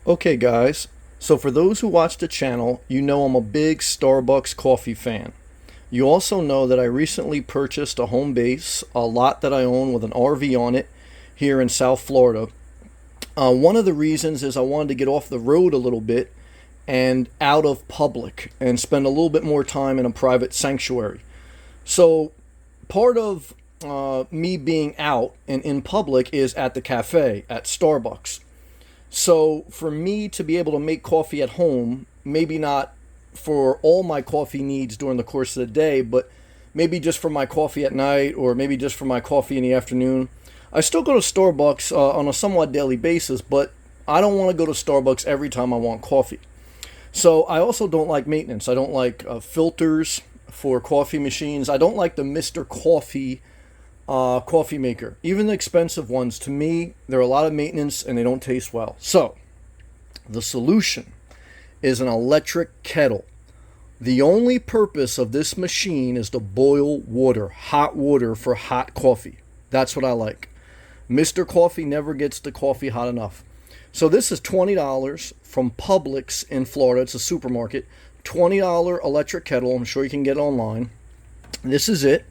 Okay, guys, so for those who watch the channel, you know I'm a big Starbucks coffee fan. You also know that I recently purchased a home base, a lot that I own with an RV on it here in South Florida. One of the reasons is I wanted to get off the road a little bit and out of public and spend a little bit more time in a private sanctuary. So, part of me being out and in public is at the cafe at Starbucks. So for me to be able to make coffee at home, maybe not for all my coffee needs during the course of the day, but maybe just for my coffee at night or maybe just for my coffee in the afternoon. I still go to Starbucks on a somewhat daily basis, but I don't want to go to Starbucks every time I want coffee. So I also don't like maintenance. I don't like filters for coffee machines. I don't like the Mr. Coffee coffee maker. Even the expensive ones, to me, they're a lot of maintenance and they don't taste well. So, the solution is an electric kettle. The only purpose of this machine is to boil water, hot water for hot coffee. That's what I like. Mr. Coffee never gets the coffee hot enough. So this is $20 from Publix in Florida. It's a supermarket. $20 electric kettle. I'm sure you can get it online. This is it.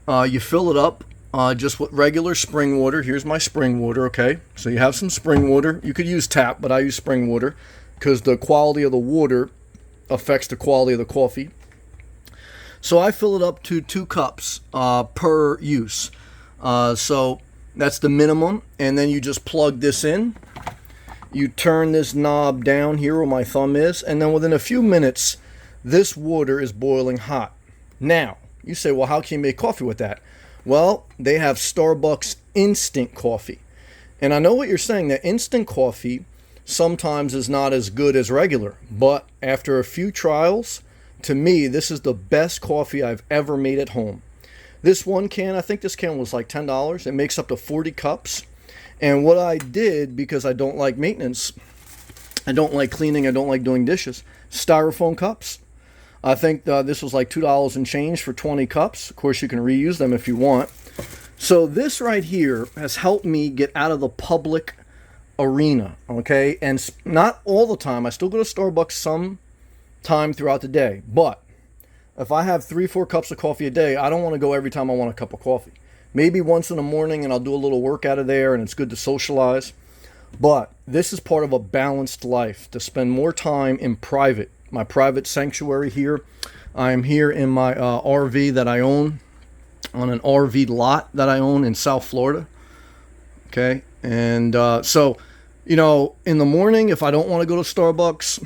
You fill it up just with regular spring water. Here's my spring water, okay? So you have some spring water. You could use tap, but I use spring water because the quality of the water affects the quality of the coffee. So I fill it up to 2 cups per use. So that's the minimum. And then you just plug this in. You turn this knob down here where my thumb is. And then within a few minutes, this water is boiling hot. Now, you say, well, how can you make coffee with that? Well, they have Starbucks instant coffee. And I know what you're saying, that instant coffee sometimes is not as good as regular. But after a few trials, to me, this is the best coffee I've ever made at home. This one can, I think this can was like $10. It makes up to 40 cups. And what I did, because I don't like maintenance, I don't like cleaning, I don't like doing dishes, styrofoam cups. I think this was like $2 and change for 20 cups. Of course, you can reuse them if you want. So this right here has helped me get out of the public arena, okay? And not all the time. I still go to Starbucks some time throughout the day. But if I have 3-4 cups of coffee a day, I don't want to go every time I want a cup of coffee. Maybe once in the morning and I'll do a little work out of there and it's good to socialize. But this is part of a balanced life, to spend more time in private. My private sanctuary here. I am here in my RV that I own, on an RV lot that I own in South Florida. Okay, and so, you know, in the morning, if I don't want to go to Starbucks,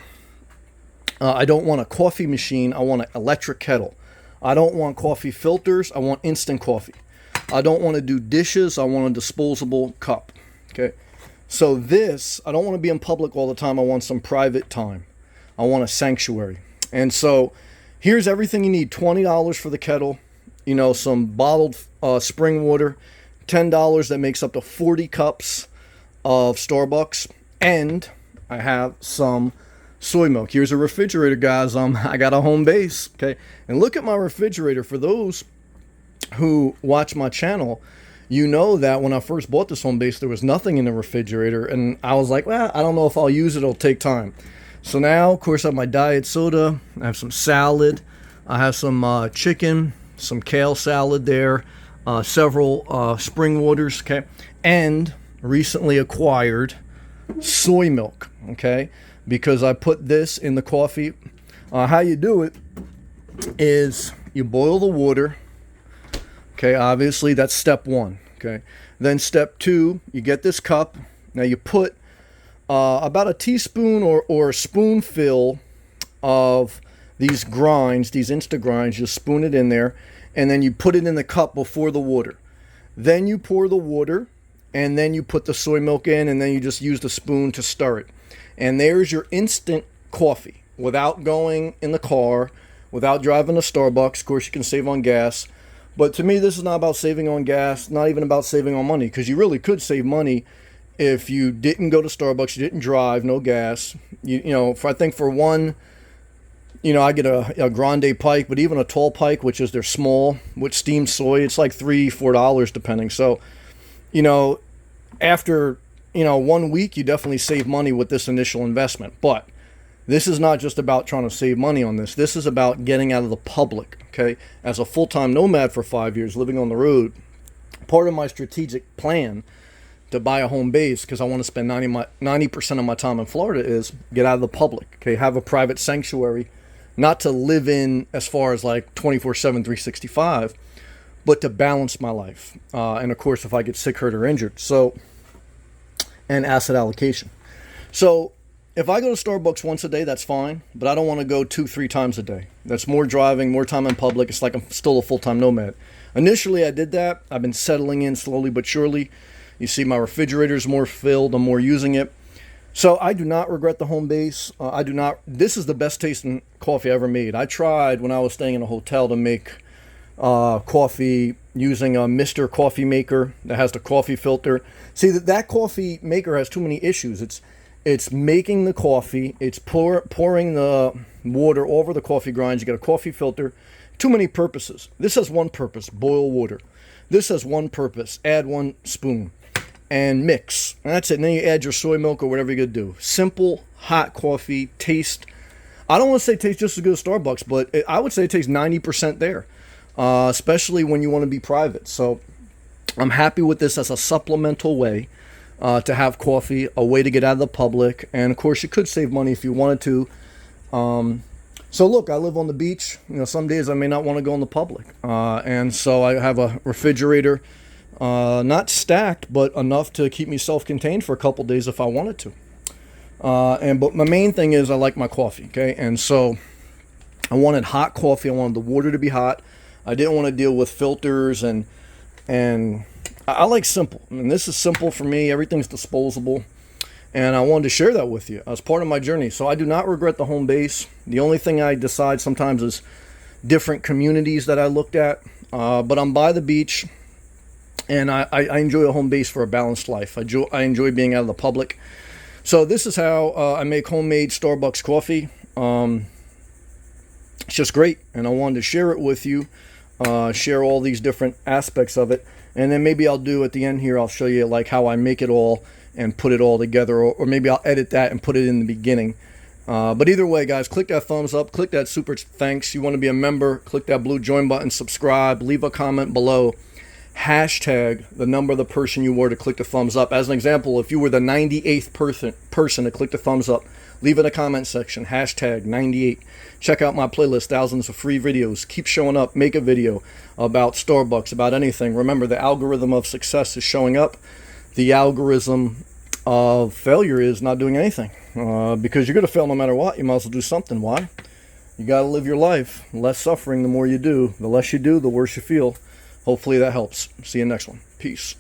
I don't want a coffee machine, I want an electric kettle. I don't want coffee filters, I want instant coffee. I don't want to do dishes, I want a disposable cup. Okay, so this, I don't want to be in public all the time, I want some private time. I want a sanctuary. And so here's everything you need. $20 for the kettle, you know, some bottled spring water, $10 that makes up to 40 cups of Starbucks, and I have some soy milk. Here's a refrigerator, guys. I got a home base, okay? And look at my refrigerator. For those who watch my channel, you know that when I first bought this home base, there was nothing in the refrigerator, and I was like, well, I don't know if I'll use it. It'll take time. So now, of course, I have my diet soda, I have some salad, I have some chicken, some kale salad there, several spring waters, okay, and recently acquired soy milk, okay, because I put this in the coffee. How you do it is you boil the water, okay, obviously that's step 1, okay. Then step 2, you get this cup, now you put about a teaspoon or a spoonful of these grinds, these instant grinds. You spoon it in there, and then you put it in the cup before the water. Then you pour the water, and then you put the soy milk in, and then you just use the spoon to stir it. And there's your instant coffee without going in the car, without driving to Starbucks. Of course, you can save on gas. But to me, this is not about saving on gas, not even about saving on money, because you really could save money if you didn't go to Starbucks, you didn't drive, no gas. You know, I think for one, you know, I get a grande pike, but even a tall pike, which is their small, with steamed soy, it's like $3-4 depending. So, you know, after 1 week, you definitely save money with this initial investment. But this is not just about trying to save money on this. This is about getting out of the public, okay? As a full-time nomad for 5 years, living on the road, part of my strategic plan to buy a home base, because I want to spend 90% of my time in Florida, is get out of the public, okay? Have a private sanctuary, not to live in as far as like 24/7, 365, but to balance my life. And of course, if I get sick, hurt, or injured. So, and asset allocation. So if I go to Starbucks once a day, that's fine, but I don't want to go 2-3 times a day. That's more driving, more time in public. It's like I'm still a full-time nomad. Initially, I did that. I've been settling in slowly but surely. You see my refrigerator's more filled. I'm more using it. So I do not regret the home base. This is the best tasting coffee I ever made. I tried when I was staying in a hotel to make coffee using a Mr. Coffee Maker that has the coffee filter. See, that coffee maker has too many issues. It's making the coffee. It's pouring the water over the coffee grinds. You got a coffee filter. Too many purposes. This has one purpose, boil water. This has one purpose, add 1 spoon and mix. And that's it. And then you add your soy milk or whatever you're going to do. Simple, hot coffee, taste. I don't want to say taste just as good as Starbucks, but I would say it tastes 90% there, especially when you want to be private. So I'm happy with this as a supplemental way to have coffee, a way to get out of the public. And of course, you could save money if you wanted to. So look, I live on the beach. Some days I may not want to go in the public. And so I have a refrigerator, not stacked, but enough to keep me self-contained for a couple days if I wanted to. But my main thing is I like my coffee, okay? And so I wanted hot coffee. I wanted the water to be hot. I didn't want to deal with filters and I like simple. This is simple for me. Everything's disposable. And I wanted to share that with you as part of my journey. So I do not regret the home base. The only thing I decide sometimes is different communities that I looked at. But I'm by the beach, and I enjoy a home base for a balanced life. I enjoy being out of the public. So this is how I make homemade Starbucks coffee. It's just great, and I wanted to share it with you, share all these different aspects of it. And then maybe I'll do at the end here, I'll show you like how I make it all and put it all together, or maybe I'll edit that and put it in the beginning. But either way, guys, click that thumbs up, click that super thanks. You want to be a member, click that blue join button, subscribe, leave a comment below. Hashtag the number of the person you were to click the thumbs up. As an example, if you were the 98th person to click the thumbs up, leave it in the comment section, hashtag 98. Check out my playlist, thousands of free videos. Keep showing up, make a video about Starbucks, about anything. Remember, the algorithm of success is showing up. The algorithm of failure is not doing anything, because you're going to fail no matter what. You might as well do something. Why? You got to live your life. Less suffering the more you do. The less you do, the worse you feel. Hopefully that helps. See you next one. Peace.